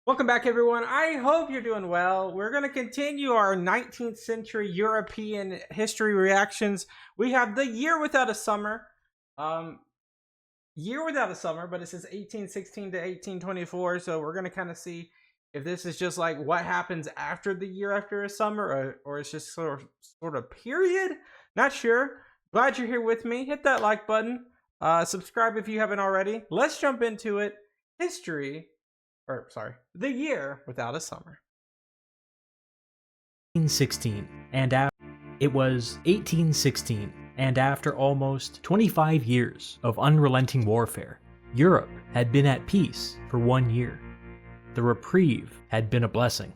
Welcome back, everyone. I hope you're doing well. We're going to continue our 19th century European history reactions. We have the year without a summer. Year without a summer, but it says 1816 to 1824. So we're going to kind of see if this is just like what happens after the year after a summer, or it's just sort of period. Not sure. Glad you're here with me. Hit that like button. Subscribe if you haven't already. Let's jump into it. The year without a summer. 1816, it was 1816, and after almost 25 years of unrelenting warfare, Europe had been at peace for 1 year. The reprieve had been a blessing.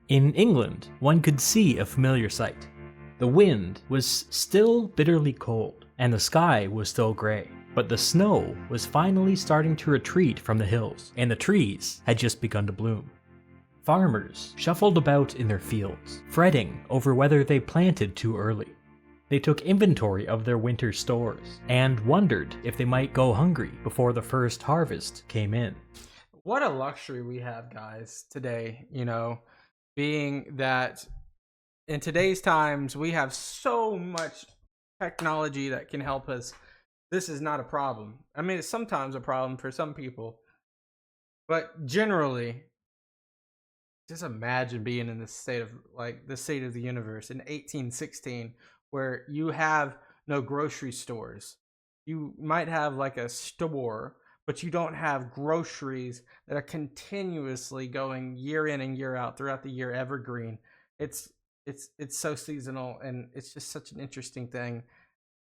In England, one could see a familiar sight. The wind was still bitterly cold, and the sky was still grey. But the snow was finally starting to retreat from the hills, and the trees had just begun to bloom. Farmers shuffled about in their fields, fretting over whether they planted too early. They took inventory of their winter stores, and wondered if they might go hungry before the first harvest came in. What a luxury we have, guys, today, being that in today's times, we have so much technology that can help us. This is not a problem. I mean, it's sometimes a problem for some people, but generally, just imagine being in this state of the state of the universe in 1816, where you have no grocery stores. You might have like a store, but you don't have groceries that are continuously going year in and year out throughout the year, evergreen. It's so seasonal, and it's just such an interesting thing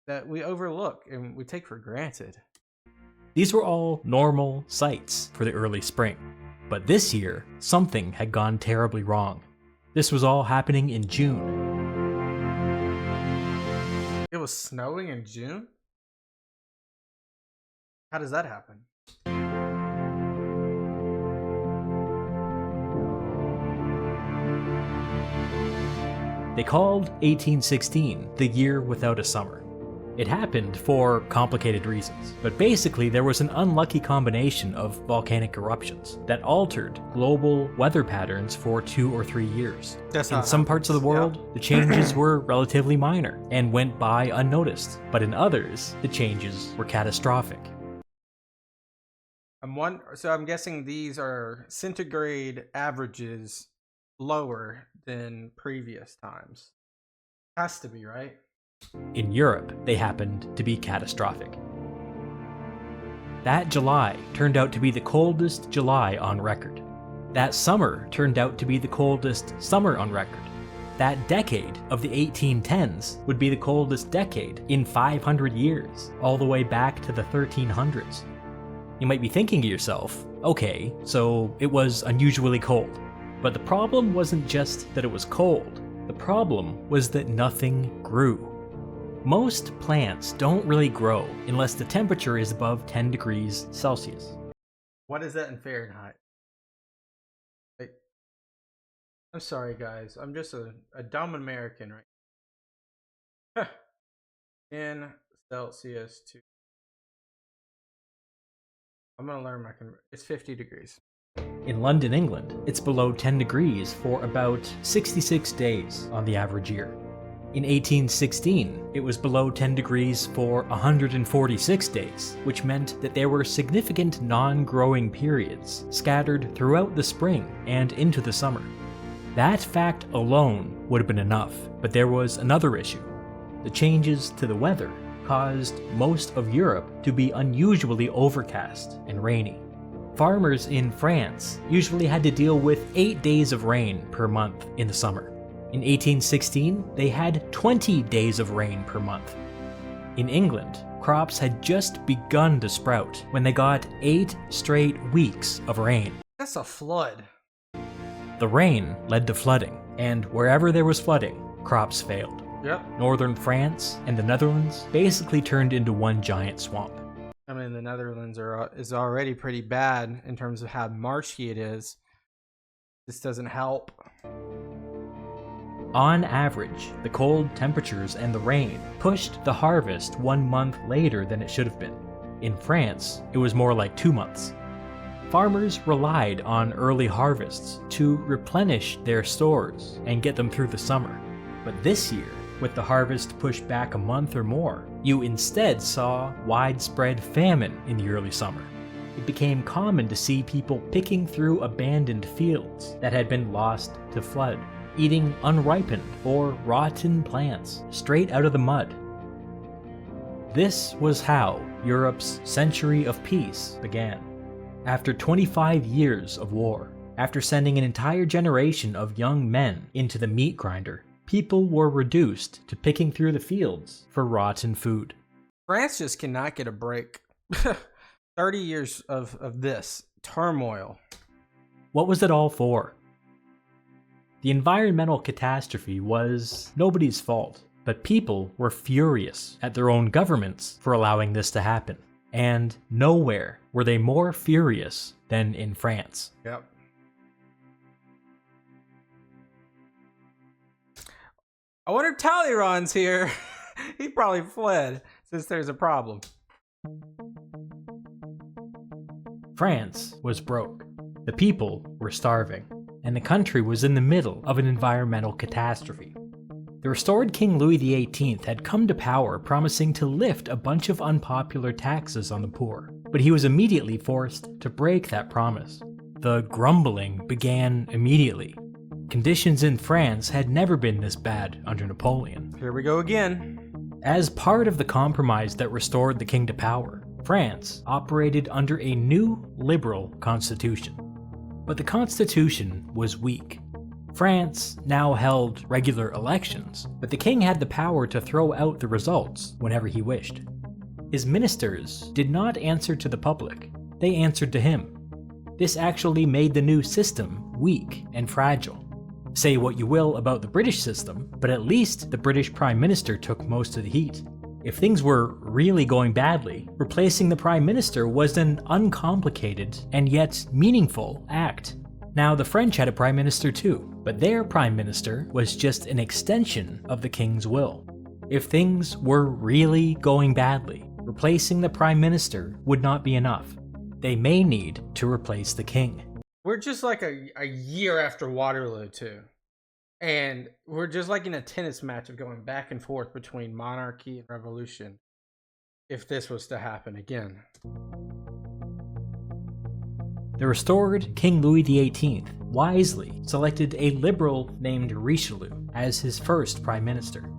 that we overlook and we take for granted. These were all normal sights for the early spring, but this year, something had gone terribly wrong. This was all happening in June. It was snowing in June? How does that happen? They called 1816 the year without a summer. It happened for complicated reasons, but basically there was an unlucky combination of volcanic eruptions that altered global weather patterns for 2 or 3 years. In some parts of the world, the changes were relatively minor and went by unnoticed, but in others, the changes were catastrophic. So I'm guessing these are centigrade averages lower than previous times. Has to be, right? In Europe, they happened to be catastrophic. That July turned out to be the coldest July on record. That summer turned out to be the coldest summer on record. That decade of the 1810s would be the coldest decade in 500 years, all the way back to the 1300s. You might be thinking to yourself, okay, so it was unusually cold. But the problem wasn't just that it was cold. The problem was that nothing grew. Most plants don't really grow unless the temperature is above 10 degrees Celsius. What is that in Fahrenheit? I'm sorry, guys. I'm just a dumb American, right? In Celsius to... I'm going to learn it's 50 degrees. In London, England, it's below 10 degrees for about 66 days on the average year. In 1816, it was below 10 degrees for 146 days, which meant that there were significant non-growing periods scattered throughout the spring and into the summer. That fact alone would have been enough, but there was another issue. The changes to the weather caused most of Europe to be unusually overcast and rainy. Farmers in France usually had to deal with 8 days of rain per month in the summer. In 1816, they had 20 days of rain per month. In England, crops had just begun to sprout when they got 8 straight weeks of rain. That's a flood. The rain led to flooding, and wherever there was flooding, crops failed. Yep. Northern France and the Netherlands basically turned into one giant swamp. I mean, the Netherlands is already pretty bad in terms of how marshy it is. This doesn't help. On average, the cold temperatures and the rain pushed the harvest 1 month later than it should have been. In France, it was more like 2 months. farmers relied on early harvests to replenish their stores and get them through the summer. But this year, with the harvest pushed back a month or more, you instead saw widespread famine in the early summer. It became common to see people picking through abandoned fields that had been lost to flood, eating unripened or rotten plants straight out of the mud. This was how Europe's century of peace began. After 25 years of war, after sending an entire generation of young men into the meat grinder, people were reduced to picking through the fields for rotten food. France just cannot get a break. 30 years of this turmoil. What was it all for? The environmental catastrophe was nobody's fault, but people were furious at their own governments for allowing this to happen. And nowhere were they more furious than in France. Yep. I wonder if Talleyrand's here. He probably fled since there's a problem. France was broke. The people were starving. And the country was in the middle of an environmental catastrophe. The restored King Louis XVIII had come to power promising to lift a bunch of unpopular taxes on the poor, but he was immediately forced to break that promise. The grumbling began immediately. Conditions in France had never been this bad under Napoleon. Here we go again. As part of the compromise that restored the king to power, France operated under a new liberal constitution. But the constitution was weak. France now held regular elections, but the king had the power to throw out the results whenever he wished. His ministers did not answer to the public, they answered to him. This actually made the new system weak and fragile. Say what you will about the British system, but at least the British Prime Minister took most of the heat. If things were really going badly, replacing the Prime Minister was an uncomplicated and yet meaningful act. Now, the French had a Prime Minister too, but their Prime Minister was just an extension of the King's will. If things were really going badly, replacing the Prime Minister would not be enough. They may need to replace the King. We're just like a year after Waterloo too. And we're just like in a tennis match of going back and forth between monarchy and revolution, if this was to happen again. The restored King Louis XVIII wisely selected a liberal named Richelieu as his first prime minister.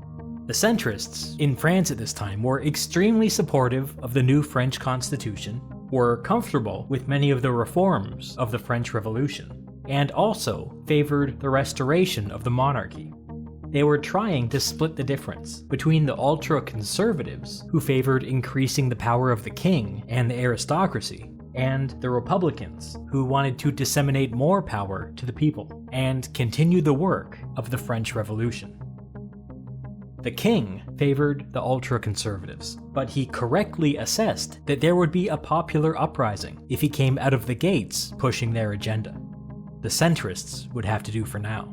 The centrists in France at this time were extremely supportive of the new French constitution, were comfortable with many of the reforms of the French Revolution, and also favored the restoration of the monarchy. They were trying to split the difference between the ultra-conservatives, who favored increasing the power of the king and the aristocracy, and the Republicans, who wanted to disseminate more power to the people and continue the work of the French Revolution. The king favored the ultra-conservatives, but he correctly assessed that there would be a popular uprising if he came out of the gates pushing their agenda. The centrists would have to do for now.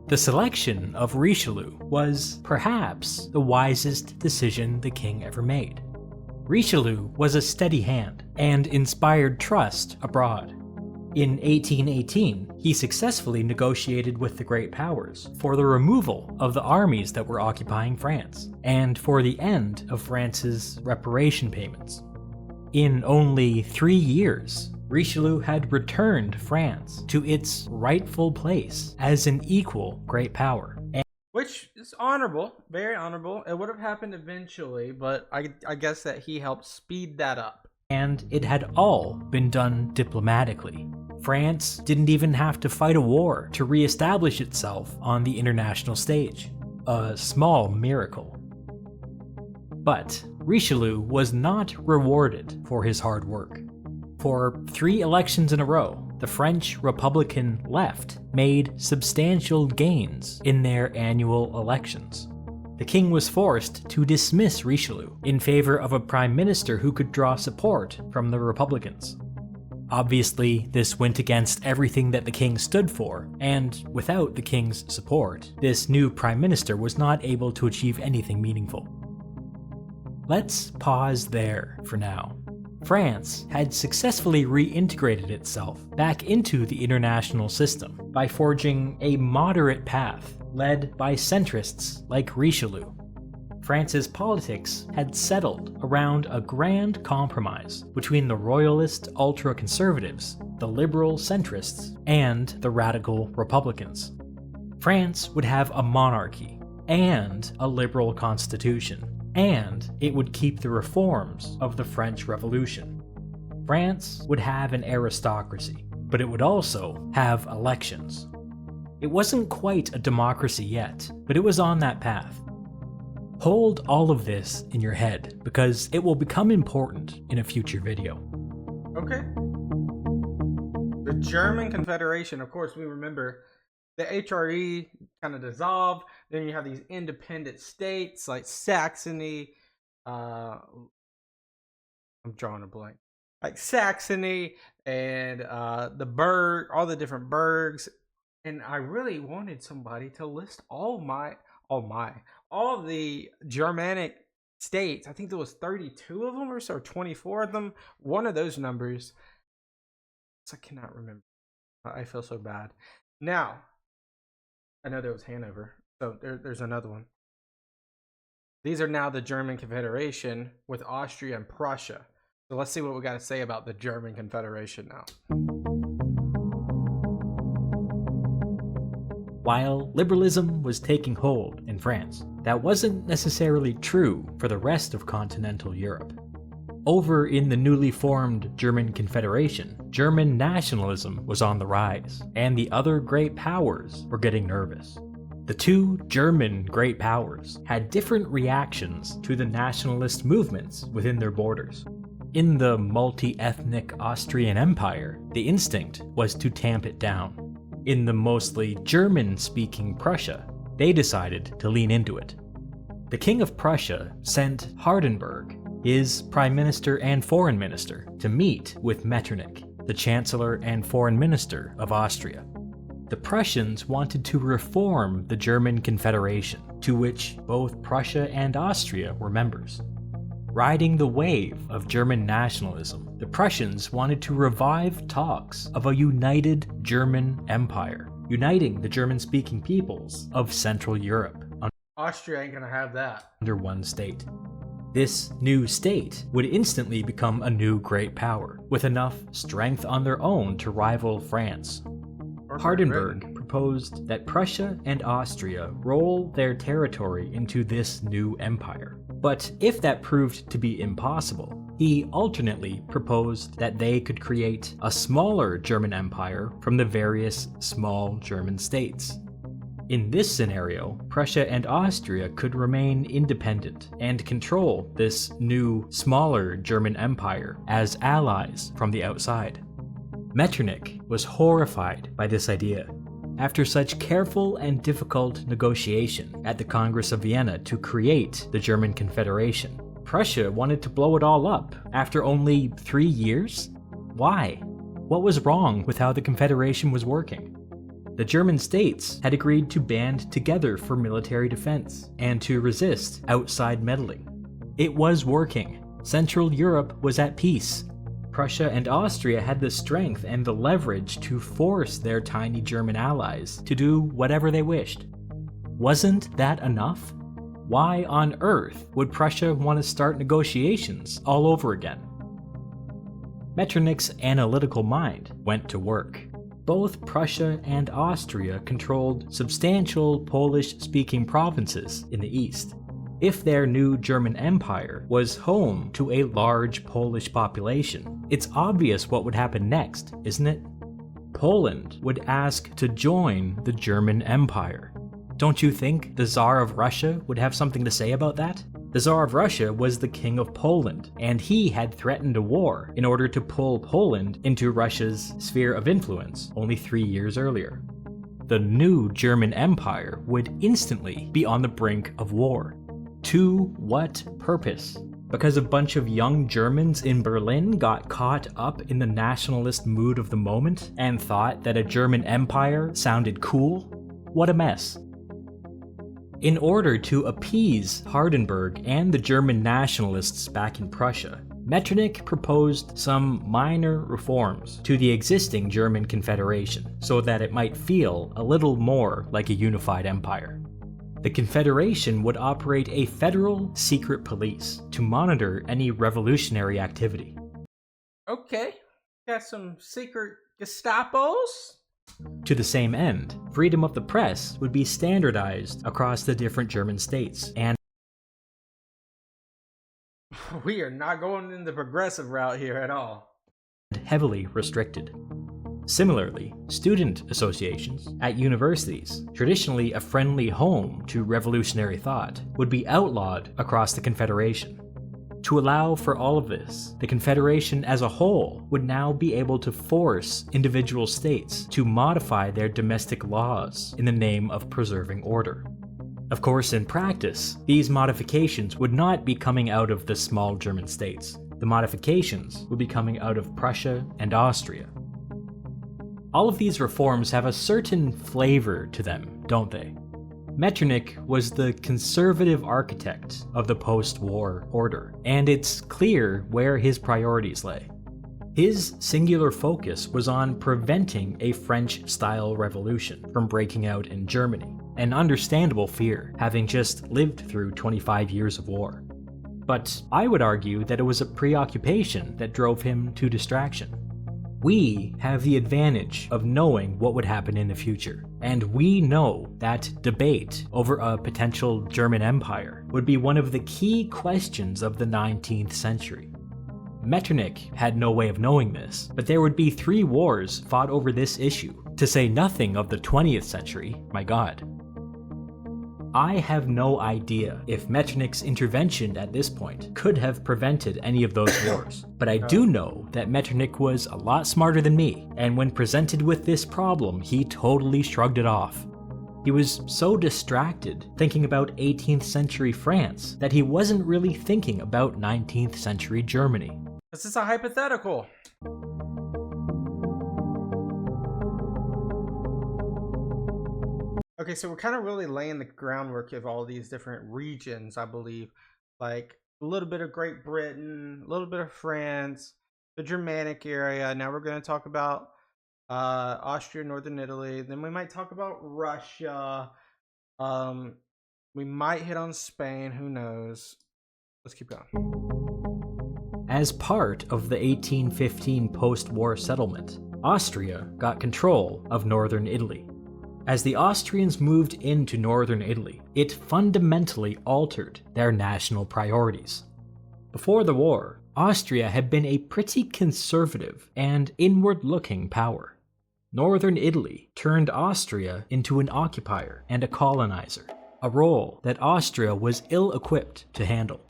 The selection of Richelieu was perhaps the wisest decision the king ever made. Richelieu was a steady hand and inspired trust abroad. In 1818, he successfully negotiated with the great powers for the removal of the armies that were occupying France, and for the end of France's reparation payments. In only 3 years, Richelieu had returned France to its rightful place as an equal great power. Which is honorable, very honorable. It would have happened eventually, but I guess that he helped speed that up. And it had all been done diplomatically. France didn't even have to fight a war to re-establish itself on the international stage. A small miracle. But Richelieu was not rewarded for his hard work. For 3 elections in a row, the French Republican left made substantial gains in their annual elections. The king was forced to dismiss Richelieu in favor of a prime minister who could draw support from the Republicans. Obviously, this went against everything that the king stood for, and without the king's support, this new prime minister was not able to achieve anything meaningful. Let's pause there for now. France had successfully reintegrated itself back into the international system by forging a moderate path led by centrists like Richelieu. France's politics had settled around a grand compromise between the royalist ultra-conservatives, the liberal centrists, and the radical republicans. France would have a monarchy and a liberal constitution, and it would keep the reforms of the French Revolution. France would have an aristocracy, but it would also have elections. It wasn't quite a democracy yet, but it was on that path. Hold all of this in your head, because it will become important in a future video. Okay. The German Confederation, of course, we remember the HRE kind of dissolved. Then you have these independent states like Saxony. I'm drawing a blank. Like Saxony and the Berg, all the different Bergs. And I really wanted somebody to list all the Germanic states. I think there was 32 of them or so, 24 of them. One of those numbers. I cannot remember. I feel so bad. Now, I know there was Hanover. So there's another one. These are now the German Confederation with Austria and Prussia. So let's see what we got to say about the German Confederation now. While liberalism was taking hold in France, that wasn't necessarily true for the rest of continental Europe. Over in the newly formed German Confederation, German nationalism was on the rise, and the other great powers were getting nervous. The two German great powers had different reactions to the nationalist movements within their borders. In the multi-ethnic Austrian Empire, the instinct was to tamp it down. In the mostly German-speaking Prussia, they decided to lean into it. The King of Prussia sent Hardenberg, his prime minister and foreign minister, to meet with Metternich, the chancellor and foreign minister of Austria. The Prussians wanted to reform the German Confederation, to which both Prussia and Austria were members. Riding the wave of German nationalism, the Prussians wanted to revive talks of a united German empire, uniting the German-speaking peoples of Central Europe Austria ain't gonna have that. Under one state. This new state would instantly become a new great power, with enough strength on their own to rival France. Hardenberg proposed that Prussia and Austria roll their territory into this new empire. But if that proved to be impossible, he alternately proposed that they could create a smaller German empire from the various small German states. In this scenario, Prussia and Austria could remain independent and control this new, smaller German empire as allies from the outside. Metternich was horrified by this idea. After such careful and difficult negotiation at the Congress of Vienna to create the German Confederation, Prussia wanted to blow it all up after only 3 years? Why? What was wrong with how the Confederation was working? The German states had agreed to band together for military defense and to resist outside meddling. It was working. Central Europe was at peace. Prussia and Austria had the strength and the leverage to force their tiny German allies to do whatever they wished. Wasn't that enough? Why on earth would Prussia want to start negotiations all over again? Metternich's analytical mind went to work. Both Prussia and Austria controlled substantial Polish-speaking provinces in the east. If their new German empire was home to a large Polish population, it's obvious what would happen next, isn't it? Poland would ask to join the German Empire. Don't you think the Tsar of Russia would have something to say about that? The Tsar of Russia was the King of Poland, and he had threatened a war in order to pull Poland into Russia's sphere of influence only 3 years earlier. The new German Empire would instantly be on the brink of war. To what purpose? Because a bunch of young Germans in Berlin got caught up in the nationalist mood of the moment and thought that a German empire sounded cool? What a mess. In order to appease Hardenberg and the German nationalists back in Prussia, Metternich proposed some minor reforms to the existing German Confederation so that it might feel a little more like a unified empire. The Confederation would operate a federal secret police to monitor any revolutionary activity. Okay, got some secret Gestapos? To the same end, freedom of the press would be standardized across the different German states, and We are not going in the progressive route here at all. heavily restricted. Similarly, student associations at universities, traditionally a friendly home to revolutionary thought, would be outlawed across the Confederation. To allow for all of this, the Confederation as a whole would now be able to force individual states to modify their domestic laws in the name of preserving order. Of course, in practice, these modifications would not be coming out of the small German states. The modifications would be coming out of Prussia and Austria. All of these reforms have a certain flavor to them, don't they? Metternich was the conservative architect of the post-war order, and it's clear where his priorities lay. His singular focus was on preventing a French-style revolution from breaking out in Germany, an understandable fear, having just lived through 25 years of war. But I would argue that it was a preoccupation that drove him to distraction. We have the advantage of knowing what would happen in the future, and we know that debate over a potential German empire would be one of the key questions of the 19th century. Metternich had no way of knowing this, but there would be 3 wars fought over this issue, to say nothing of the 20th century, my god. I have no idea if Metternich's intervention at this point could have prevented any of those wars, but I do know that Metternich was a lot smarter than me, and when presented with this problem, he totally shrugged it off. He was so distracted thinking about 18th century France that he wasn't really thinking about 19th century Germany. This is a hypothetical. Okay, so we're kind of really laying the groundwork of all these different regions, I believe. Like a little bit of Great Britain, a little bit of France, the Germanic area. Now we're going to talk about Austria, Northern Italy. Then we might talk about Russia. We might hit on Spain. Who knows? Let's keep going. As part of the 1815 post-war settlement, Austria got control of northern Italy. As the Austrians moved into northern Italy, it fundamentally altered their national priorities. Before the war, Austria had been a pretty conservative and inward-looking power. Northern Italy turned Austria into an occupier and a colonizer, a role that Austria was ill-equipped to handle.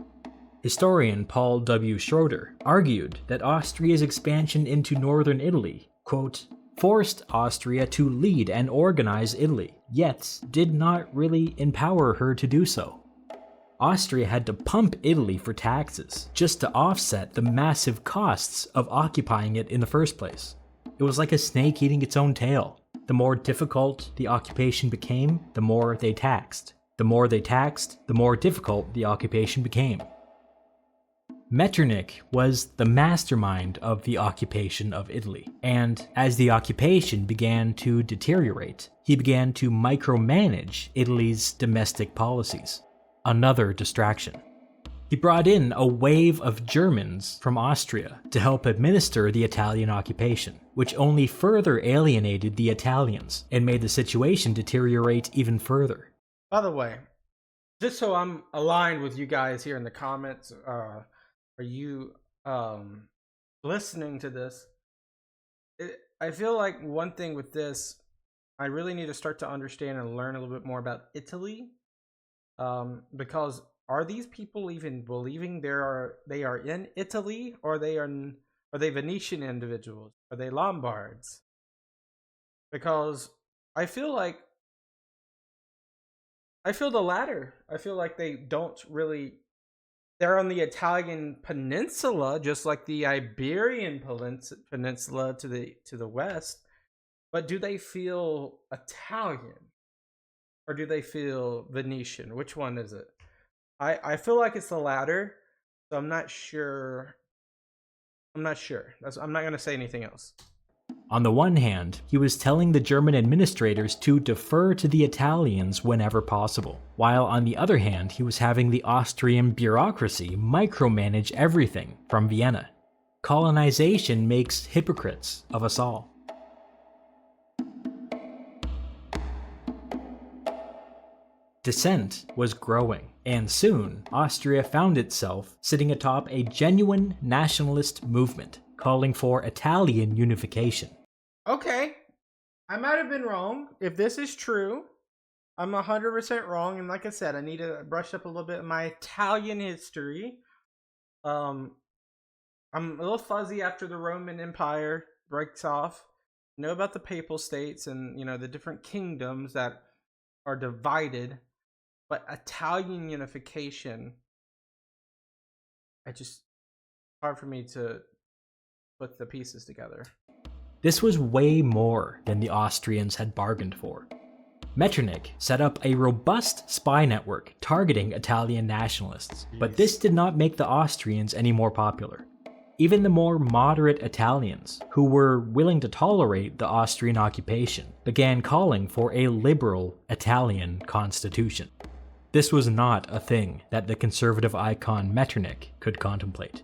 Historian Paul W. Schroeder argued that Austria's expansion into northern Italy, quote, forced Austria to lead and organize Italy, yet did not really empower her to do so. Austria had to pump Italy for taxes just to offset the massive costs of occupying it in the first place. It was like a snake eating its own tail. The more difficult the occupation became, the more they taxed. The more they taxed, the more difficult the occupation became. Metternich was the mastermind of the occupation of Italy, and as the occupation began to deteriorate, he began to micromanage Italy's domestic policies. Another distraction. He brought in a wave of Germans from Austria to help administer the Italian occupation, which only further alienated the Italians and made the situation deteriorate even further. By the way, just so I'm aligned with you guys here in the comments, are you listening to this? I feel like one thing with this, I really need to start to understand and learn a little bit more about Italy, because are these people even believing they are in Italy, or are they Venetian individuals? Are they Lombards? Because I feel the latter. I feel like they don't really. They're on the Italian peninsula, just like the Iberian peninsula to the west. But do they feel Italian, or do they feel Venetian? Which one is it? I feel like it's the latter, so I'm not sure I'm not sure. I'm not going to say anything else. On the one hand, he was telling the German administrators to defer to the Italians whenever possible, while on the other hand, he was having the Austrian bureaucracy micromanage everything from Vienna. Colonization makes hypocrites of us all. Dissent was growing, and soon Austria found itself sitting atop a genuine nationalist movement, calling for Italian unification. Okay, I might have been wrong. If this is true, I'm 100% wrong, and like I said, I need to brush up a little bit of my Italian history. I'm a little fuzzy after the Roman Empire breaks off. I know about the Papal States and, the different kingdoms that are divided. But Italian unification, hard for me to put the pieces together. This was way more than the Austrians had bargained for. Metternich set up a robust spy network targeting Italian nationalists, but this did not make the Austrians any more popular. Even the more moderate Italians, who were willing to tolerate the Austrian occupation, began calling for a liberal Italian constitution. This was not a thing that the conservative icon Metternich could contemplate.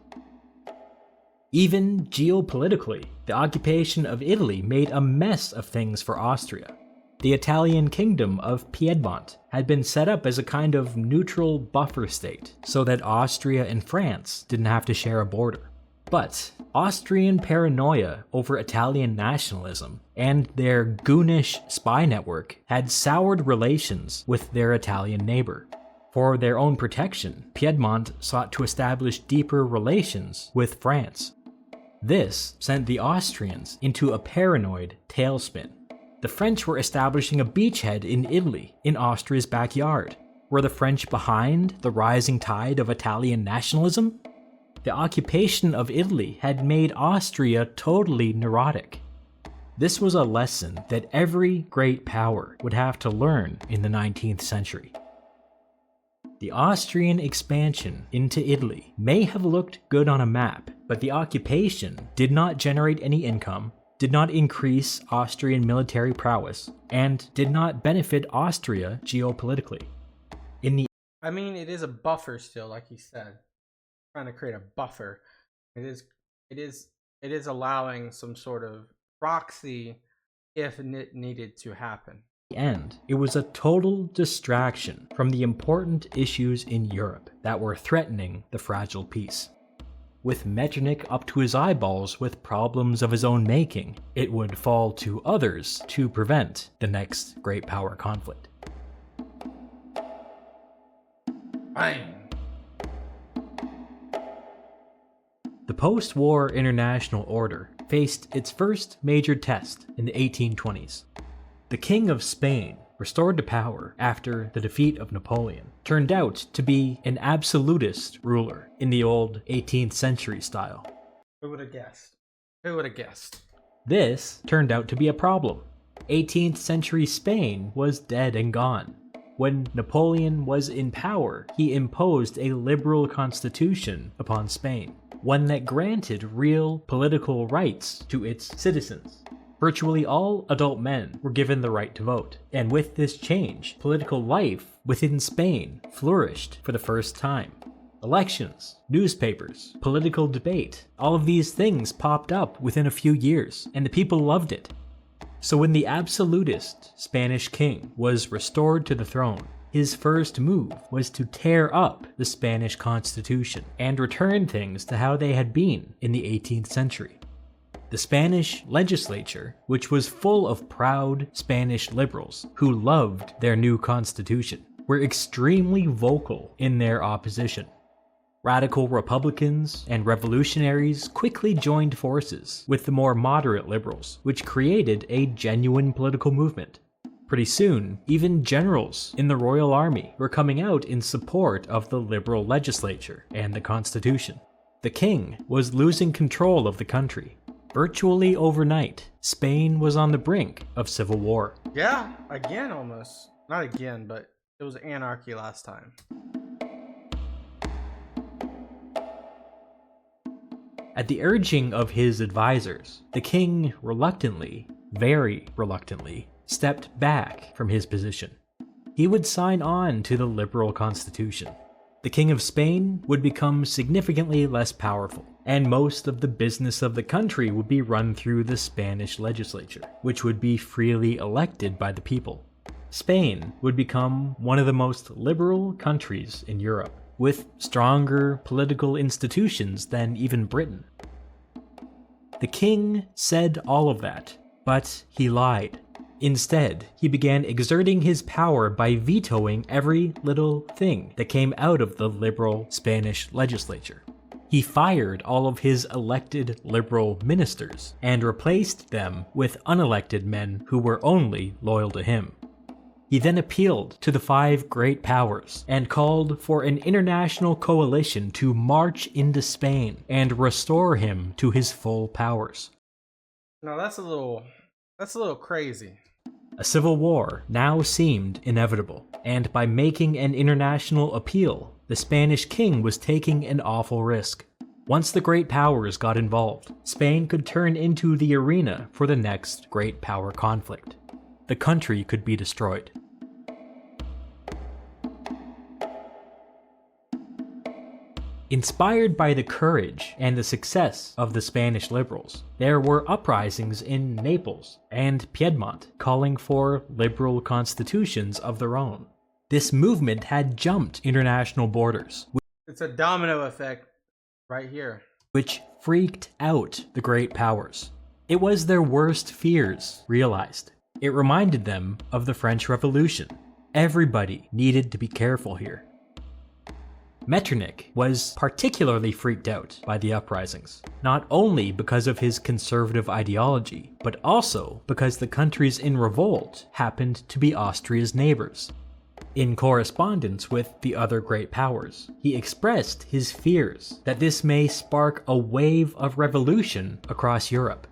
Even geopolitically, the occupation of Italy made a mess of things for Austria. The Italian kingdom of Piedmont had been set up as a kind of neutral buffer state, so that Austria and France didn't have to share a border. But Austrian paranoia over Italian nationalism and their goonish spy network had soured relations with their Italian neighbor. For their own protection, Piedmont sought to establish deeper relations with France. This sent the Austrians into a paranoid tailspin. The French were establishing a beachhead in Italy, in Austria's backyard. Were the French behind the rising tide of Italian nationalism? The occupation of Italy had made Austria totally neurotic. This was a lesson that every great power would have to learn in the 19th century. The Austrian expansion into Italy may have looked good on a map, but the occupation did not generate any income, did not increase Austrian military prowess, and did not benefit Austria geopolitically. It is a buffer still, like you said. Trying to create a buffer. It is allowing some sort of proxy if it needed to happen. End, it was a total distraction from the important issues in Europe that were threatening the fragile peace. With Metternich up to his eyeballs with problems of his own making, it would fall to others to prevent the next great power conflict. Bang. The post-war international order faced its first major test in the 1820s. The King of Spain, restored to power after the defeat of Napoleon, turned out to be an absolutist ruler in the old 18th century style. Who would have guessed? Who would have guessed? This turned out to be a problem. 18th century Spain was dead and gone. When Napoleon was in power, he imposed a liberal constitution upon Spain, one that granted real political rights to its citizens. Virtually all adult men were given the right to vote, and with this change, political life within Spain flourished for the first time. Elections, newspapers, political debate, all of these things popped up within a few years, and the people loved it. So when the absolutist Spanish king was restored to the throne, his first move was to tear up the Spanish constitution and return things to how they had been in the 18th century. The Spanish legislature, which was full of proud Spanish liberals who loved their new constitution, were extremely vocal in their opposition. Radical Republicans and revolutionaries quickly joined forces with the more moderate liberals, which created a genuine political movement. Pretty soon, even generals in the Royal Army were coming out in support of the liberal legislature and the constitution. The king was losing control of the country. Virtually overnight, Spain was on the brink of civil war. Yeah, again almost. Not again, but it was anarchy last time. At the urging of his advisors, the king reluctantly, very reluctantly, stepped back from his position. He would sign on to the liberal constitution. The King of Spain would become significantly less powerful, and most of the business of the country would be run through the Spanish legislature, which would be freely elected by the people. Spain would become one of the most liberal countries in Europe, with stronger political institutions than even Britain. The king said all of that, but he lied. Instead, he began exerting his power by vetoing every little thing that came out of the liberal Spanish legislature. He fired all of his elected liberal ministers and replaced them with unelected men who were only loyal to him. He then appealed to the 5 great powers and called for an international coalition to march into Spain and restore him to his full powers. No, that's a little crazy. A civil war now seemed inevitable, and by making an international appeal, the Spanish king was taking an awful risk. Once the great powers got involved, Spain could turn into the arena for the next great power conflict. The country could be destroyed. Inspired by the courage and the success of the Spanish liberals, there were uprisings in Naples and Piedmont calling for liberal constitutions of their own. This movement had jumped international borders. It's a domino effect right here. Which freaked out the great powers. It was their worst fears realized. It reminded them of the French Revolution. Everybody needed to be careful here. Metternich was particularly freaked out by the uprisings, not only because of his conservative ideology, but also because the countries in revolt happened to be Austria's neighbors. In correspondence with the other great powers, he expressed his fears that this may spark a wave of revolution across Europe.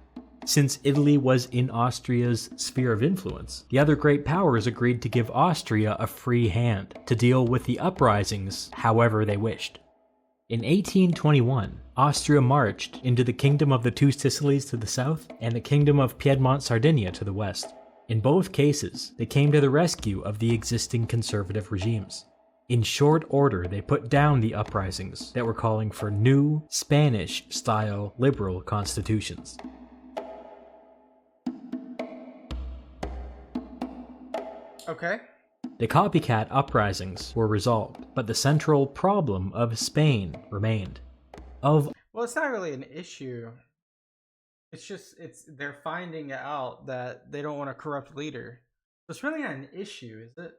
Since Italy was in Austria's sphere of influence, the other great powers agreed to give Austria a free hand to deal with the uprisings however they wished. In 1821, Austria marched into the Kingdom of the Two Sicilies to the south and the Kingdom of Piedmont-Sardinia to the west. In both cases, they came to the rescue of the existing conservative regimes. In short order, they put down the uprisings that were calling for new, Spanish-style liberal constitutions. Okay. The copycat uprisings were resolved, but the central problem of Spain remained. Well, it's not really an issue. They're finding out that they don't want a corrupt leader. So it's really not an issue, is it?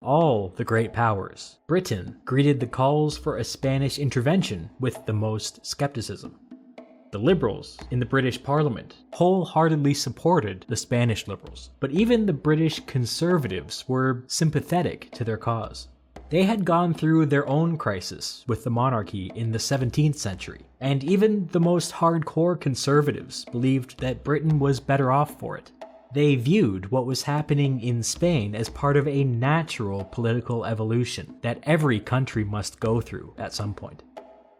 All the great powers, Britain greeted the calls for a Spanish intervention with the most skepticism. The liberals in the British Parliament wholeheartedly supported the Spanish liberals, but even the British conservatives were sympathetic to their cause. They had gone through their own crisis with the monarchy in the 17th century, and even the most hardcore conservatives believed that Britain was better off for it. They viewed what was happening in Spain as part of a natural political evolution that every country must go through at some point.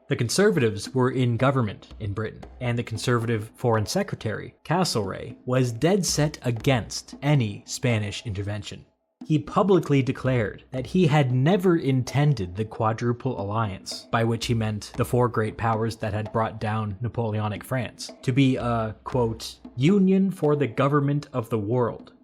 The Conservatives were in government in Britain, and the Conservative Foreign Secretary, Castlereagh, was dead set against any Spanish intervention. He publicly declared that he had never intended the Quadruple Alliance, by which he meant the 4 great powers that had brought down Napoleonic France, to be a, quote, union for the government of the world.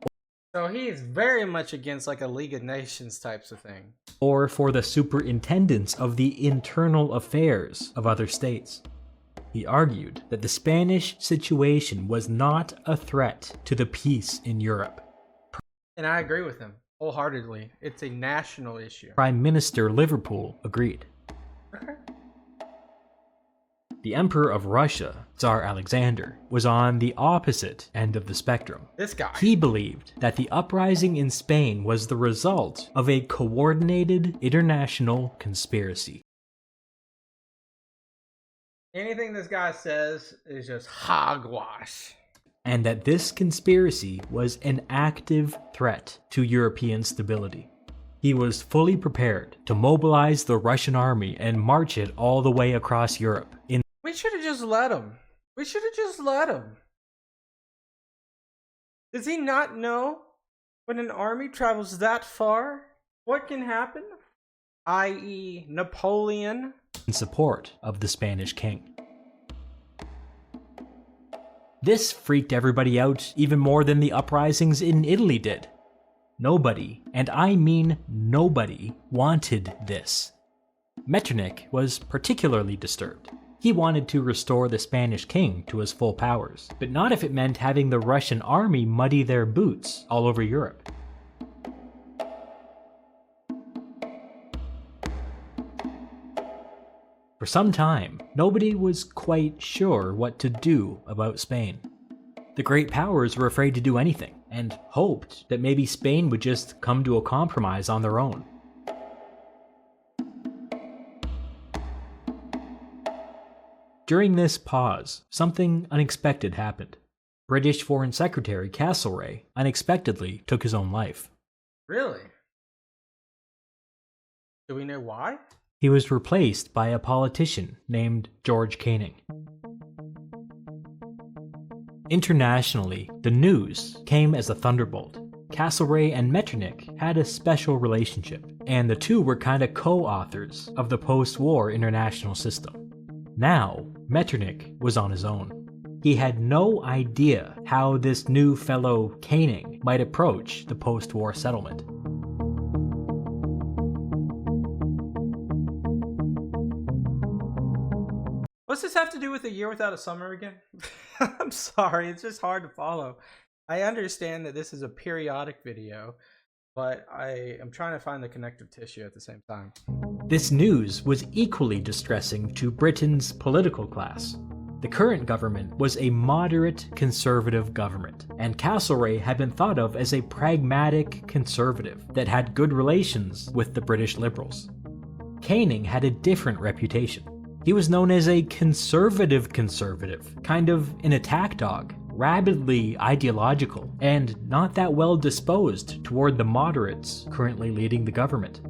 So he's very much against like a League of Nations types of thing. Or for the superintendence of the internal affairs of other states. He argued that the Spanish situation was not a threat to the peace in Europe. And I agree with him wholeheartedly. It's a national issue. Prime Minister Liverpool agreed. Okay. The Emperor of Russia, Tsar Alexander, was on the opposite end of the spectrum. This guy. He believed that the uprising in Spain was the result of a coordinated international conspiracy. Anything this guy says is just hogwash. And that this conspiracy was an active threat to European stability. He was fully prepared to mobilize the Russian army and march it all the way across Europe. We should have just let him. We should have just let him. Does he not know when an army travels that far, what can happen? I.e., Napoleon. In support of the Spanish king. This freaked everybody out even more than the uprisings in Italy did. Nobody, and I mean nobody, wanted this. Metternich was particularly disturbed. He wanted to restore the Spanish king to his full powers, but not if it meant having the Russian army muddy their boots all over Europe. For some time, nobody was quite sure what to do about Spain. The great powers were afraid to do anything, and hoped that maybe Spain would just come to a compromise on their own. During this pause, something unexpected happened. British Foreign Secretary Castlereagh unexpectedly took his own life. Really? Do we know why? He was replaced by a politician named George Canning. Internationally, the news came as a thunderbolt. Castlereagh and Metternich had a special relationship, and the two were kinda co-authors of the post-war international system. Now, Metternich was on his own. He had no idea how this new fellow Canning might approach the post-war settlement. What's this have to do with A Year Without a Summer again? I'm sorry, it's just hard to follow. I understand that this is a periodic video, but I am trying to find the connective tissue at the same time. This news was equally distressing to Britain's political class. The current government was a moderate conservative government, and Castlereagh had been thought of as a pragmatic conservative that had good relations with the British Liberals. Canning had a different reputation. He was known as a conservative, kind of an attack dog, rabidly ideological, and not that well disposed toward the moderates currently leading the government.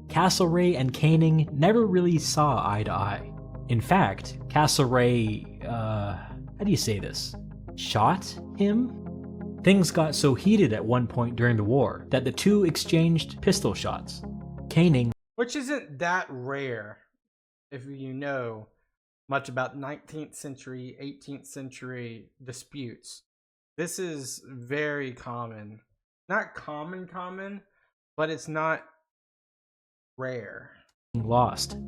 Castlereagh and Canning never really saw eye to eye. In fact, Castlereagh, how do you say this? Shot him? Things got so heated at one point during the war that the two exchanged pistol shots. Canning, which isn't that rare if you know much about 19th century, 18th century disputes. This is very common. Not common, but it's not rare. Lost.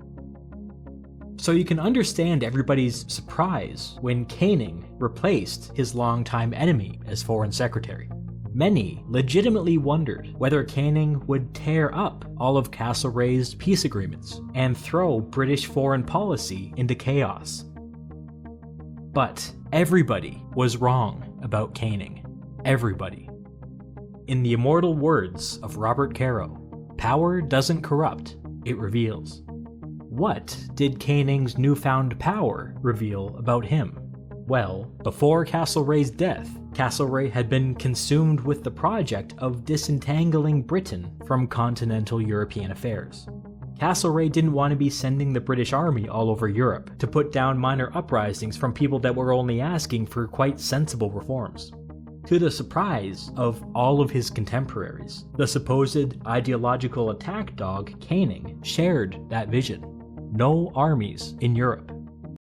So you can understand everybody's surprise when Canning replaced his longtime enemy as foreign secretary. Many legitimately wondered whether Canning would tear up all of Castlereagh's peace agreements and throw British foreign policy into chaos. But everybody was wrong about Canning. Everybody. In the immortal words of Robert Caro, power doesn't corrupt, it reveals. What did Canning's newfound power reveal about him? Well, before Castlereagh's death, Castlereagh had been consumed with the project of disentangling Britain from continental European affairs. Castlereagh didn't want to be sending the British army all over Europe to put down minor uprisings from people that were only asking for quite sensible reforms. To the surprise of all of his contemporaries, the supposed ideological attack dog Canning shared that vision. No armies in Europe.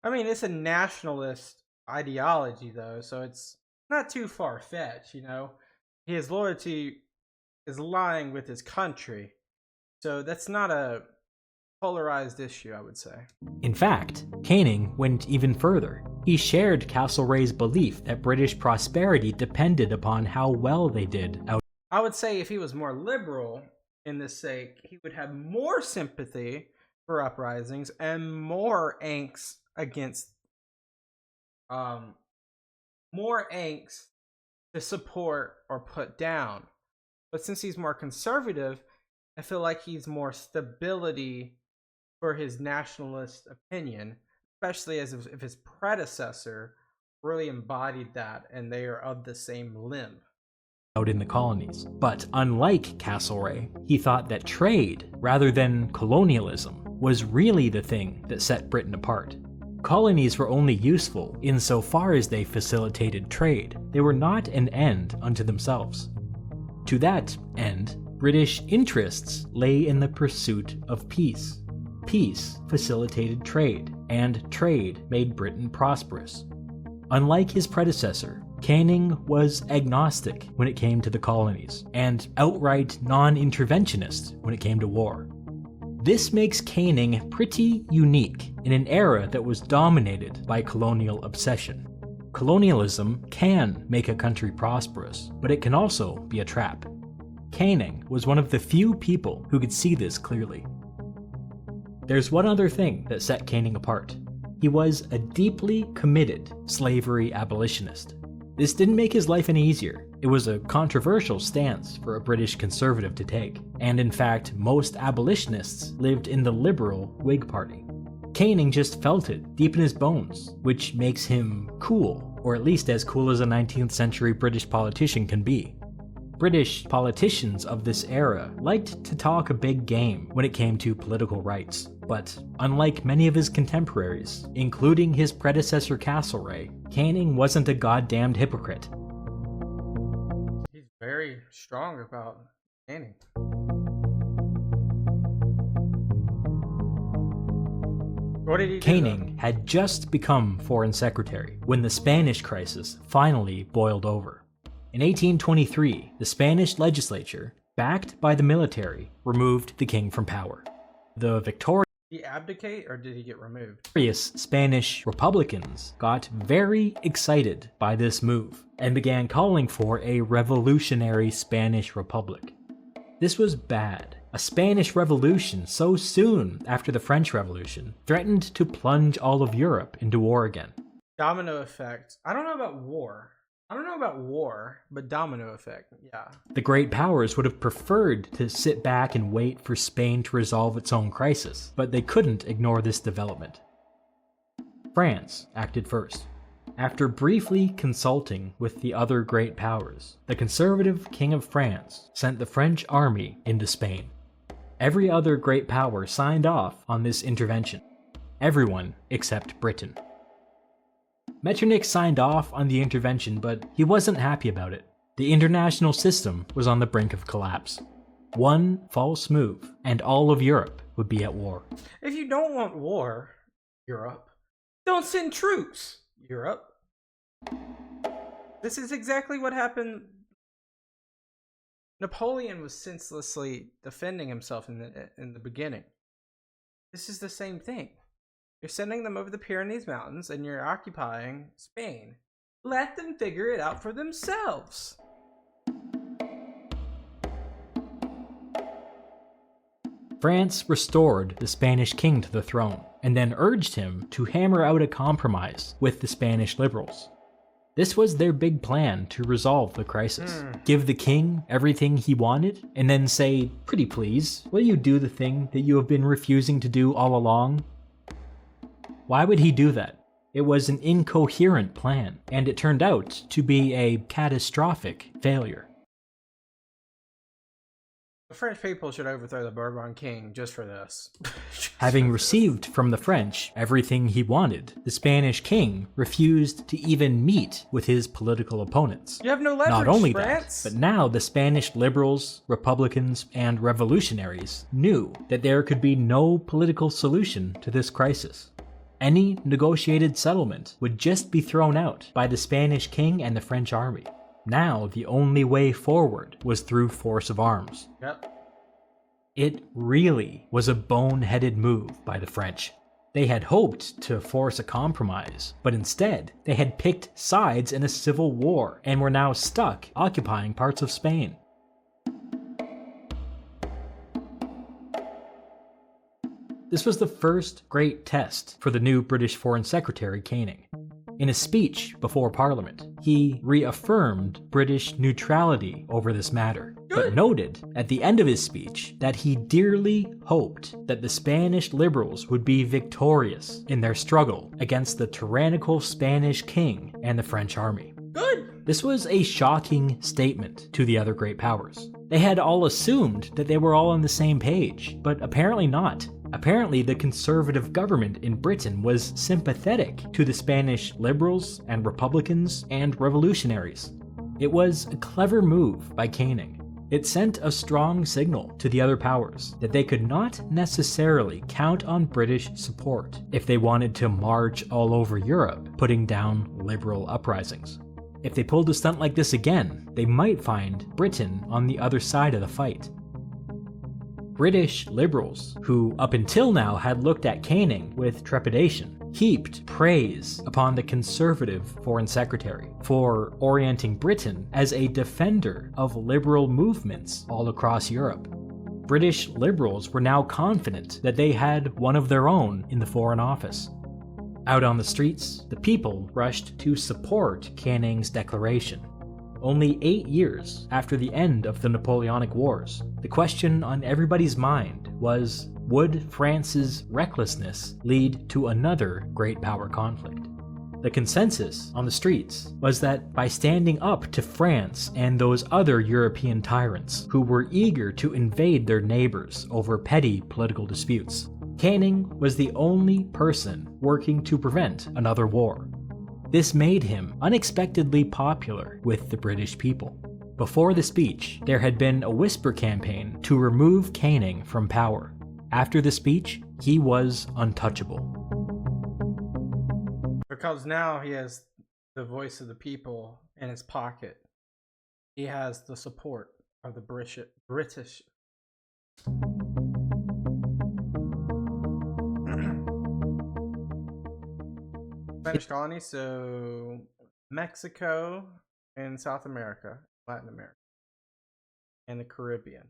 I mean, it's a nationalist ideology though, so it's not too far-fetched, you know. His loyalty is lying with his country, so that's not a polarized issue, I would say. In fact, Canning went even further. He shared Castlereagh's belief that British prosperity depended upon how well they did out. I would say if he was more liberal in this sake, he would have more sympathy for uprisings and more angst against more angst to support or put down. But since he's more conservative, I feel like he's more stability for his nationalist opinion, especially as if his predecessor really embodied that and they are of the same limb. Out in the colonies. But unlike Castlereagh, he thought that trade, rather than colonialism, was really the thing that set Britain apart. colonies were only useful insofar as they facilitated trade. They were not an end unto themselves. To that end, British interests lay in the pursuit of peace. Peace facilitated trade, and trade made Britain prosperous. Unlike his predecessor, Canning was agnostic when it came to the colonies, and outright non-interventionist when it came to war. This makes Canning pretty unique in an era that was dominated by colonial obsession. Colonialism can make a country prosperous, but it can also be a trap. Canning was one of the few people who could see this clearly. There's one other thing that set Canning apart. He was a deeply committed slavery abolitionist. This didn't make his life any easier. It was a controversial stance for a British conservative to take, and in fact, most abolitionists lived in the liberal Whig Party. Canning just felt it deep in his bones, which makes him cool, or at least as cool as a 19th century British politician can be. British politicians of this era liked to talk a big game when it came to political rights, but unlike many of his contemporaries, including his predecessor Castlereagh, Canning wasn't a goddamned hypocrite. He's very strong about Canning. What did he do? Canning had just become Foreign Secretary when the Spanish crisis finally boiled over. In 1823, the Spanish legislature, backed by the military, removed the king from power. The victorious Did he abdicate or did he get removed? Spanish Republicans got very excited by this move and began calling for a revolutionary Spanish Republic. This was bad. A Spanish Revolution so soon after the French Revolution threatened to plunge all of Europe into war again. Domino effect. I don't know about war, but domino effect, yeah. The great powers would have preferred to sit back and wait for Spain to resolve its own crisis, but they couldn't ignore this development. France acted first. After briefly consulting with the other great powers, the conservative King of France sent the French army into Spain. Every other great power signed off on this intervention. Everyone except Britain. Metternich signed off on the intervention, but he wasn't happy about it. The international system was on the brink of collapse. One false move, and all of Europe would be at war. If you don't want war, Europe, don't send troops, Europe. This is exactly what happened. Napoleon was senselessly defending himself in the beginning. This is the same thing. You're sending them over the Pyrenees Mountains and you're occupying Spain. Let them figure it out for themselves. France restored the Spanish king to the throne, and then urged him to hammer out a compromise with the Spanish liberals. This was their big plan to resolve the crisis. Give the king everything he wanted, and then say, "Pretty please, will you do the thing that you have been refusing to do all along?" Why would he do that? It was an incoherent plan, and it turned out to be a catastrophic failure. The French people should overthrow the Bourbon king just for this. Having received from the French everything he wanted, the Spanish king refused to even meet with his political opponents. You have no leverage, Not only France. that, but now the Spanish liberals, republicans, and revolutionaries knew that there could be no political solution to this crisis. Any negotiated settlement would just be thrown out by the Spanish king and the French army. Now the only way forward was through force of arms. Yep. It really was a boneheaded move by the French. They had hoped to force a compromise, but instead they had picked sides in a civil war and were now stuck occupying parts of Spain. This was the first great test for the new British Foreign Secretary Canning. In a speech before Parliament, he reaffirmed British neutrality over this matter, but noted at the end of his speech that he dearly hoped that the Spanish liberals would be victorious in their struggle against the tyrannical Spanish king and the French army. Good. This was a shocking statement to the other great powers. They had all assumed that they were all on the same page, but apparently not. Apparently, the conservative government in Britain was sympathetic to the Spanish liberals and republicans and revolutionaries. It was a clever move by Canning. It sent a strong signal to the other powers that they could not necessarily count on British support if they wanted to march all over Europe, putting down liberal uprisings. If they pulled a stunt like this again, they might find Britain on the other side of the fight. British liberals, who up until now had looked at Canning with trepidation, heaped praise upon the conservative foreign secretary for orienting Britain as a defender of liberal movements all across Europe. British liberals were now confident that they had one of their own in the Foreign Office. Out on the streets, the people rushed to support Canning's declaration. Only 8 years after the end of the Napoleonic Wars, the question on everybody's mind was, would France's recklessness lead to another great power conflict? The consensus on the streets was that by standing up to France and those other European tyrants who were eager to invade their neighbors over petty political disputes, Canning was the only person working to prevent another war. This made him unexpectedly popular with the British people. Before the speech, there had been a whisper campaign to remove Canning from power. After the speech, he was untouchable. Because now he has the voice of the people in his pocket. He has the support of the British. Spanish colonies, so Mexico and South America, Latin America, and the Caribbean.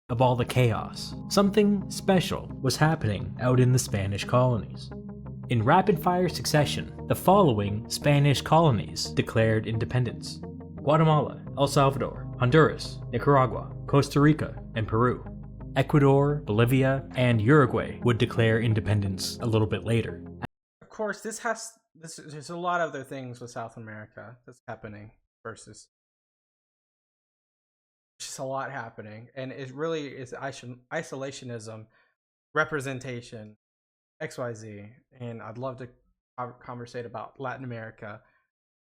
Of all the chaos, something special was happening out in the Spanish colonies. In rapid-fire succession, the following Spanish colonies declared independence: Guatemala, El Salvador, Honduras, Nicaragua, Costa Rica, and Peru. Ecuador, Bolivia, and Uruguay would declare independence a little bit later. Of course, there's a lot of other things with South America that's happening versus just a lot happening, and it really is isolationism, representation, XYZ, and I'd love to conversate about Latin America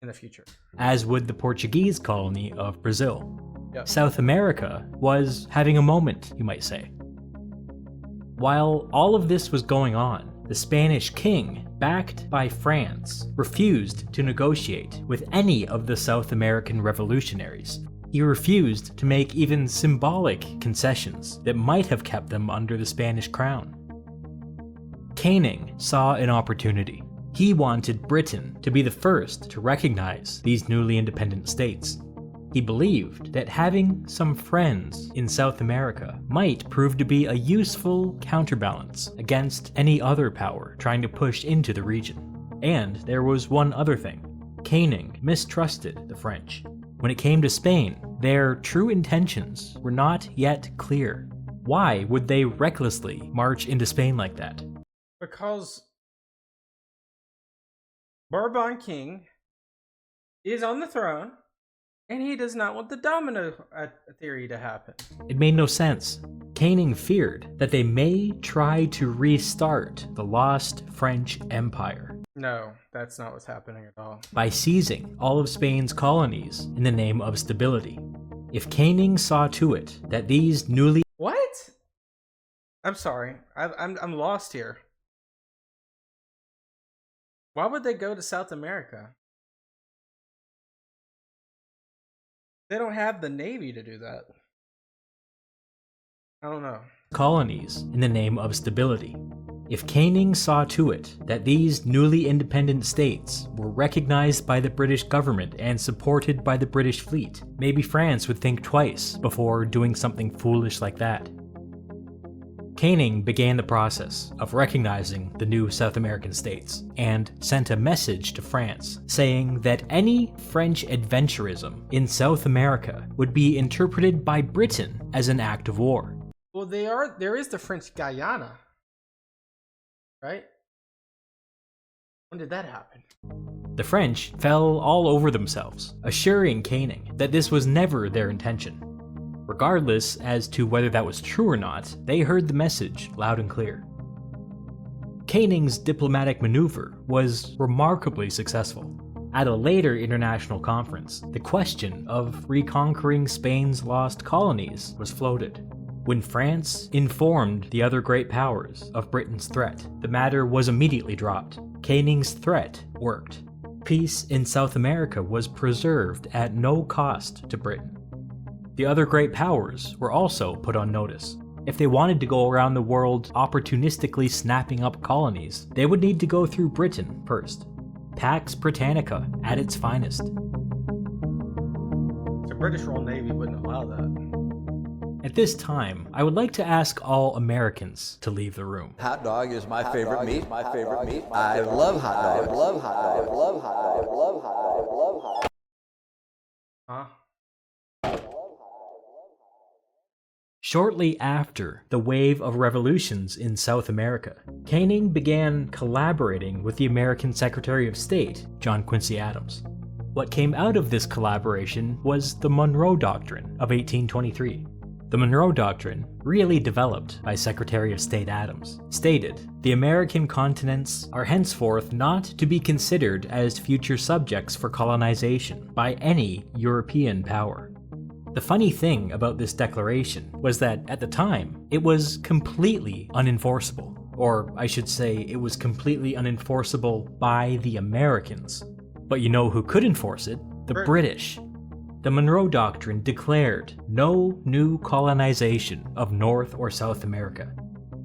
in the future. As would the Portuguese colony of Brazil. Yep. South America was having a moment, you might say. While all of this was going on, the Spanish king, backed by France, refused to negotiate with any of the South American revolutionaries. He refused to make even symbolic concessions that might have kept them under the Spanish crown. Canning saw an opportunity. He wanted Britain to be the first to recognize these newly independent states. He believed that having some friends in South America might prove to be a useful counterbalance against any other power trying to push into the region. And there was one other thing. Canning mistrusted the French. When it came to Spain, their true intentions were not yet clear. Why would they recklessly march into Spain like that? Because Bourbon King is on the throne, and he does not want the domino theory to happen. It made no sense. Canning feared that they may try to restart the lost French Empire. No, that's not what's happening at all. By seizing all of Spain's colonies in the name of stability. If Canning saw to it that these newly— What? I'm sorry. I'm lost here. Why would they go to South America? They don't have the Navy to do that. I don't know. Colonies in the name of stability. If Canning saw to it that these newly independent states were recognized by the British government and supported by the British fleet, maybe France would think twice before doing something foolish like that. Canning began the process of recognizing the new South American states and sent a message to France saying that any French adventurism in South America would be interpreted by Britain as an act of war. Well, there is the French Guyana, right? When did that happen? The French fell all over themselves, assuring Canning that this was never their intention. regardless as to whether that was true or not, they heard the message loud and clear. Canning's diplomatic maneuver was remarkably successful. At a later international conference, the question of reconquering Spain's lost colonies was floated. When France informed the other great powers of Britain's threat, the matter was immediately dropped. Canning's threat worked. Peace in South America was preserved at no cost to Britain. The other great powers were also put on notice. If they wanted to go around the world opportunistically snapping up colonies, they would need to go through Britain first. Pax Britannica at its finest. The British Royal Navy wouldn't allow that. At this time, I would like to ask all Americans to leave the room. Hot dog is my favorite meat. I love hot dogs. I love hot dogs. I love hot dogs. I love hot dogs. I love hot dogs. Huh? Shortly after the wave of revolutions in South America, Canning began collaborating with the American Secretary of State, John Quincy Adams. What came out of this collaboration was the Monroe Doctrine of 1823. The Monroe Doctrine, really developed by Secretary of State Adams, stated, "The American continents are henceforth not to be considered as future subjects for colonization by any European power." The funny thing about this declaration was that, at the time, it was completely unenforceable. Or, I should say, it was completely unenforceable by the Americans. But you know who could enforce it? The British. The Monroe Doctrine declared no new colonization of North or South America.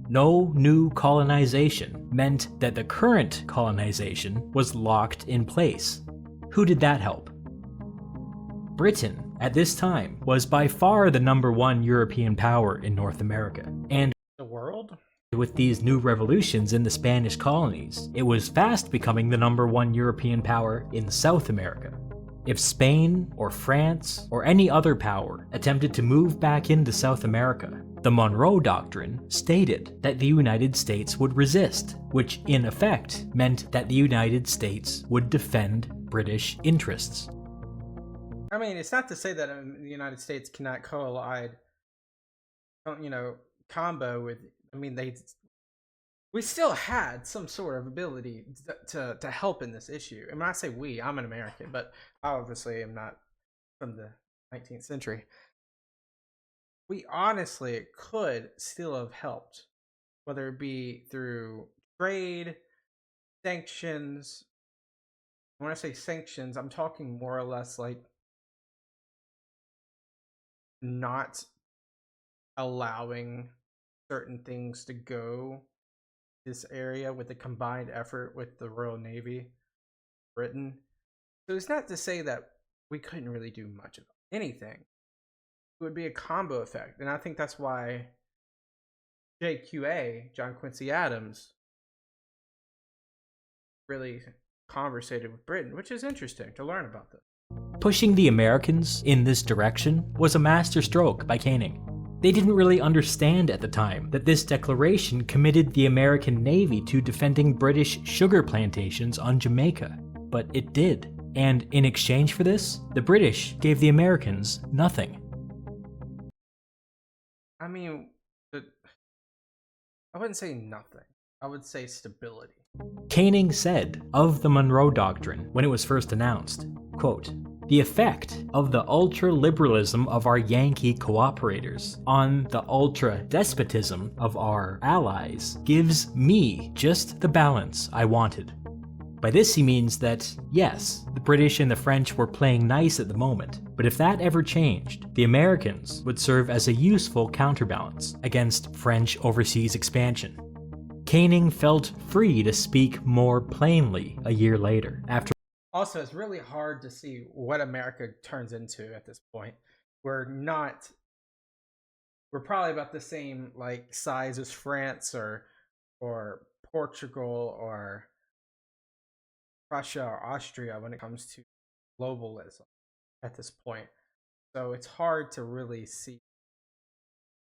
No new colonization meant that the current colonization was locked in place. Who did that help? Britain, at this time, was by far the #1 European power in North America, and The world? with these new revolutions in the Spanish colonies, it was fast becoming the #1 European power in South America. If Spain, or France, or any other power attempted to move back into South America, the Monroe Doctrine stated that the United States would resist, which in effect meant that the United States would defend British interests. I mean, it's not to say that the United States cannot collide, combo with. I mean, we still had some sort of ability to help in this issue. And when I say we, I'm an American, but I obviously am not from the 19th century. We honestly could still have helped, whether it be through trade, sanctions. When I say sanctions, I'm talking more or less like not allowing certain things to go this area with a combined effort with the Royal Navy, Britain. So it's not to say that we couldn't really do much of anything. It would be a combo effect, and I think that's why JQA, John Quincy Adams, really conversated with Britain, which is interesting to learn about this. Pushing the Americans in this direction was a masterstroke by Canning. They didn't really understand at the time that this declaration committed the American Navy to defending British sugar plantations on Jamaica, but it did. And in exchange for this, the British gave the Americans nothing. I mean, I wouldn't say nothing. I would say stability. Canning said of the Monroe Doctrine when it was first announced, quote, "The effect of the ultra-liberalism of our Yankee cooperators on the ultra-despotism of our allies gives me just the balance I wanted." By this he means that, yes, the British and the French were playing nice at the moment, but if that ever changed, the Americans would serve as a useful counterbalance against French overseas expansion. Canning felt free to speak more plainly a year later, after. Also, it's really hard to see what America turns into at this point. We're probably about the same like size as France or Portugal or Russia or Austria when it comes to globalism at this point. So it's hard to really see.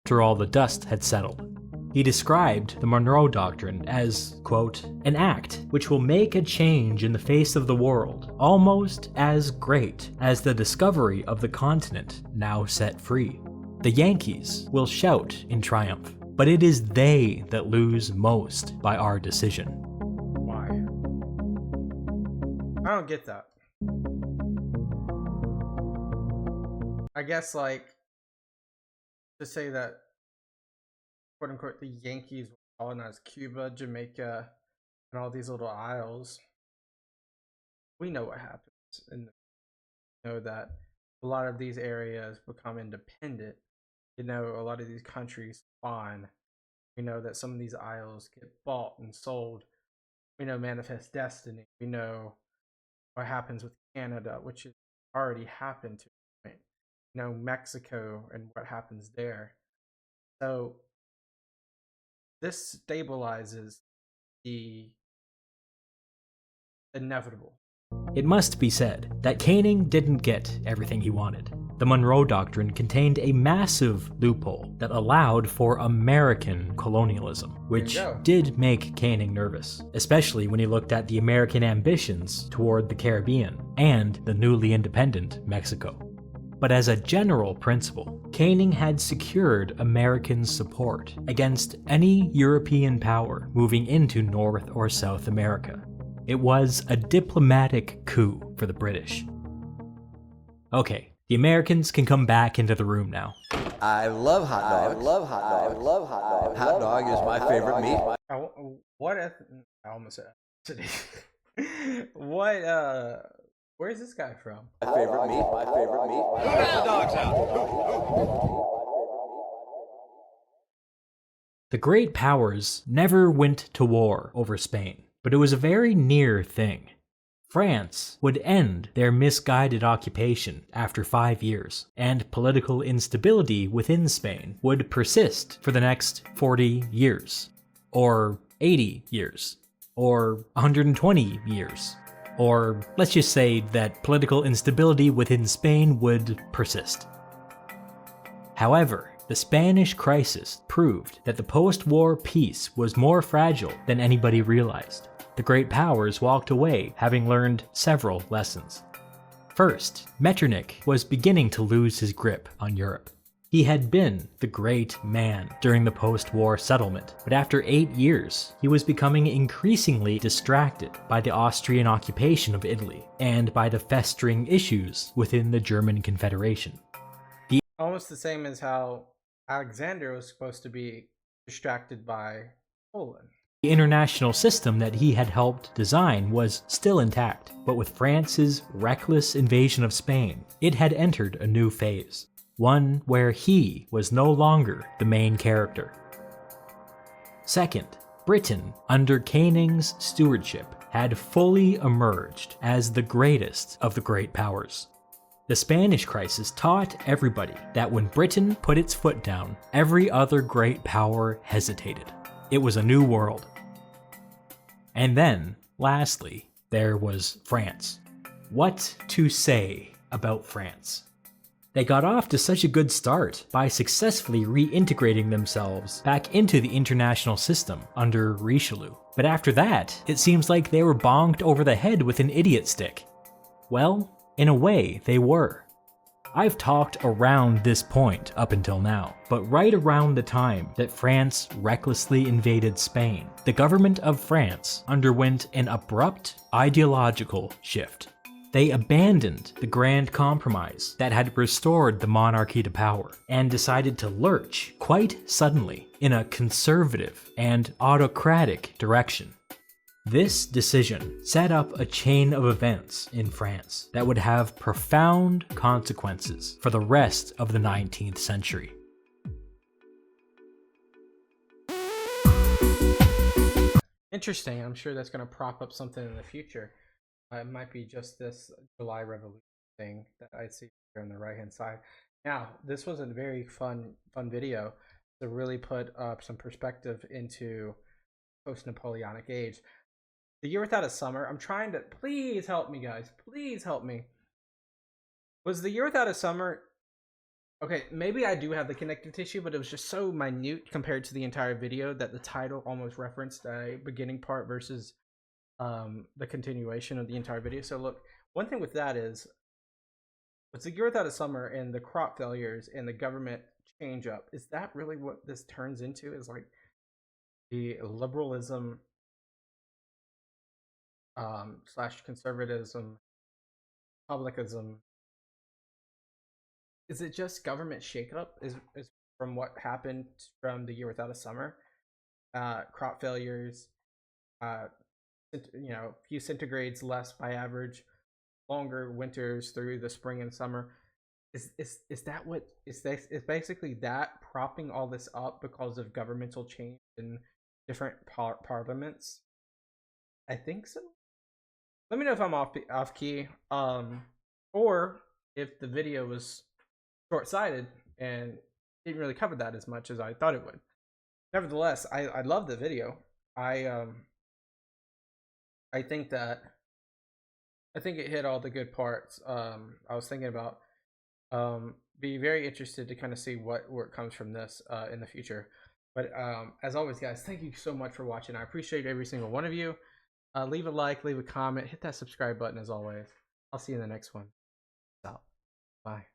After all the dust had settled. He described the Monroe Doctrine as, quote, "an act which will make a change in the face of the world almost as great as the discovery of the continent now set free." The Yankees will shout in triumph, but it is they that lose most by our decision. Why? I don't get that. I guess, like, to say that, quote unquote, the Yankees will colonize Cuba, Jamaica, and all these little isles. We know what happens, and we know that a lot of these areas become independent. You know, a lot of these countries spawn. We know that some of these isles get bought and sold. We know Manifest Destiny. We know what happens with Canada, which has already happened to a point. You know, Mexico and what happens there. So this stabilizes the inevitable. It must be said that Canning didn't get everything he wanted. The Monroe Doctrine contained a massive loophole that allowed for American colonialism, which did make Canning nervous, especially when he looked at the American ambitions toward the Caribbean and the newly independent Mexico. But as a general principle, Canning had secured American support against any European power moving into North or South America. It was a diplomatic coup for the British. Okay, the Americans can come back into the room now. I love hot dogs. I love hot dogs. I love hot dogs. Hot dog is my favorite meat. What? I almost said. What? Where's this guy from? My favorite meat. My favorite meat. Who let the dogs out? The great powers never went to war over Spain, but it was a very near thing. France would end their misguided occupation after 5 years, and political instability within Spain would persist for the next 40 years, or 80 years, or 120 years. Or let's just say that political instability within Spain would persist. However, the Spanish crisis proved that the post-war peace was more fragile than anybody realized. The great powers walked away having learned several lessons. First, Metternich was beginning to lose his grip on Europe. He had been the great man during the post-war settlement, but after 8 years, he was becoming increasingly distracted by the Austrian occupation of Italy and by the festering issues within the German Confederation. Almost the same as how Alexander was supposed to be distracted by Poland. The international system that he had helped design was still intact, but with France's reckless invasion of Spain, it had entered a new phase. One where he was no longer the main character. Second, Britain, under Canning's stewardship, had fully emerged as the greatest of the great powers. The Spanish crisis taught everybody that when Britain put its foot down, every other great power hesitated. It was a new world. And then, lastly, there was France. What to say about France? They got off to such a good start by successfully reintegrating themselves back into the international system under Richelieu. But after that, it seems like they were bonked over the head with an idiot stick. Well, in a way, they were. I've talked around this point up until now, but right around the time that France recklessly invaded Spain, the government of France underwent an abrupt ideological shift. They abandoned the Grand Compromise that had restored the monarchy to power and decided to lurch quite suddenly in a conservative and autocratic direction. This decision set up a chain of events in France that would have profound consequences for the rest of the 19th century. Interesting. I'm sure that's going to prop up something in the future. It might be just this July Revolution thing that I see here on the right-hand side. Now, this was a very fun video to really put up some perspective into post-Napoleonic age. The Year Without a Summer. I'm trying to, please help me, guys. Please help me. Was the Year Without a Summer? Okay, maybe I do have the connective tissue, but it was just so minute compared to the entire video that the title almost referenced a beginning part versus the continuation of the entire video. So look, one thing with that is, was the Year Without a Summer and the crop failures and the government change up. Is that really what this turns into? Is like the liberalism slash conservatism, publicism? Is it just government shakeup? Is from what happened from the year without a summer, crop failures, few centigrades less by average, longer winters through the spring and summer. Is that what is this? Is basically that propping all this up because of governmental change in different parliaments? I think so. Let me know if I'm off key, or if the video was short-sighted and didn't really cover that as much as I thought it would. Nevertheless, I love the video. I think it hit all the good parts. I was thinking about be very interested to kind of see where it comes from this in the future. But as always, guys, thank you so much for watching. I appreciate every single one of you. Leave a like, leave a comment, hit that subscribe button as always. I'll see you in the next one. Peace out. Bye.